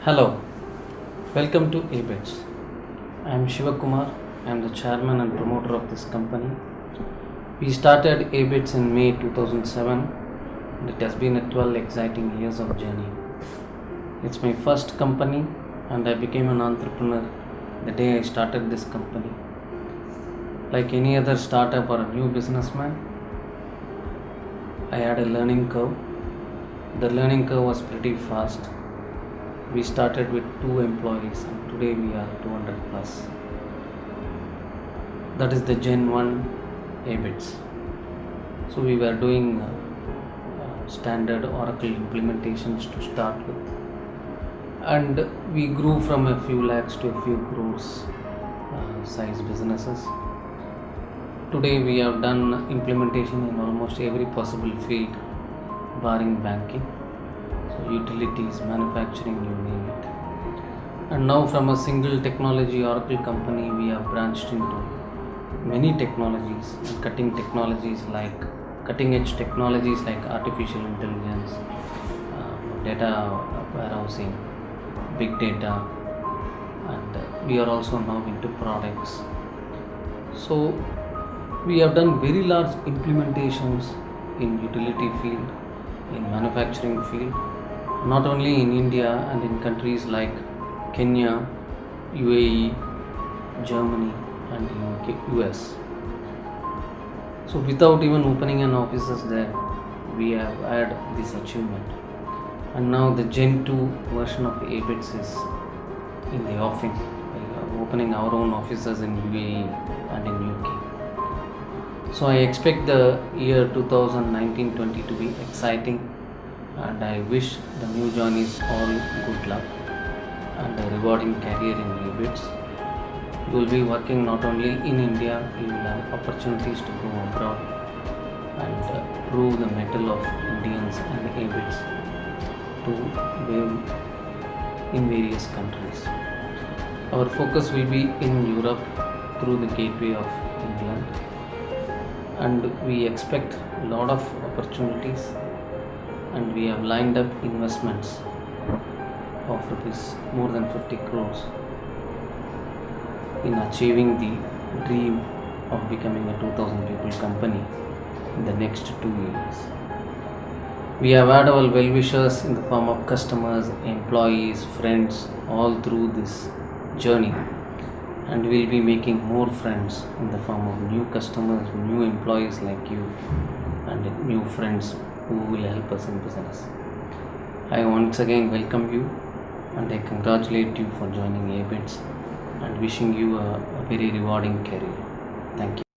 Hello, welcome to ABITS. I am Shivakumar. I am the chairman and promoter of this company. We started ABITS in May 2007 and it has been a 12 exciting years of journey. It's my first company and I became an entrepreneur the day I started this company. Like any other startup or a new businessman, I had a learning curve. The learning curve was pretty fast. We started with 2 employees and today we are 200 plus. That is the Gen 1 ABITS. So we were doing standard Oracle implementations to start with, and we grew from a few lakhs to a few crores size businesses. Today we have done implementation in almost every possible field barring banking. So utilities, manufacturing, you name it. And now from a single technology Oracle company, we have branched into many technologies and cutting edge technologies like artificial intelligence, data warehousing, big data, and we are also now into products. So we have done very large implementations in utility field, in manufacturing field, not only in India and in countries like Kenya, UAE, Germany and US. So without even opening an offices there, we have had this achievement. And now the Gen 2 version of ABITS is in the offing. We are opening our own offices in UAE and in UK. So I expect the year 2019-20 to be exciting, and I wish the new joinees all good luck and a rewarding career in ABITS. You will be working not only in India, you will have opportunities to go abroad and prove the mettle of Indians and ABITS to wave in various countries. Our focus will be in Europe through the gateway of England, and we expect a lot of opportunities, and we have lined up investments of rupees more than 50 crores in achieving the dream of becoming a 2000 people company in the next 2 years. We have had our well-wishers in the form of customers, employees, friends all through this journey, and we'll be making more friends in the form of new customers, new employees like you, and new friends who will help us in business. I once again welcome you and I congratulate you for joining ABITS and wishing you a very rewarding career. Thank you.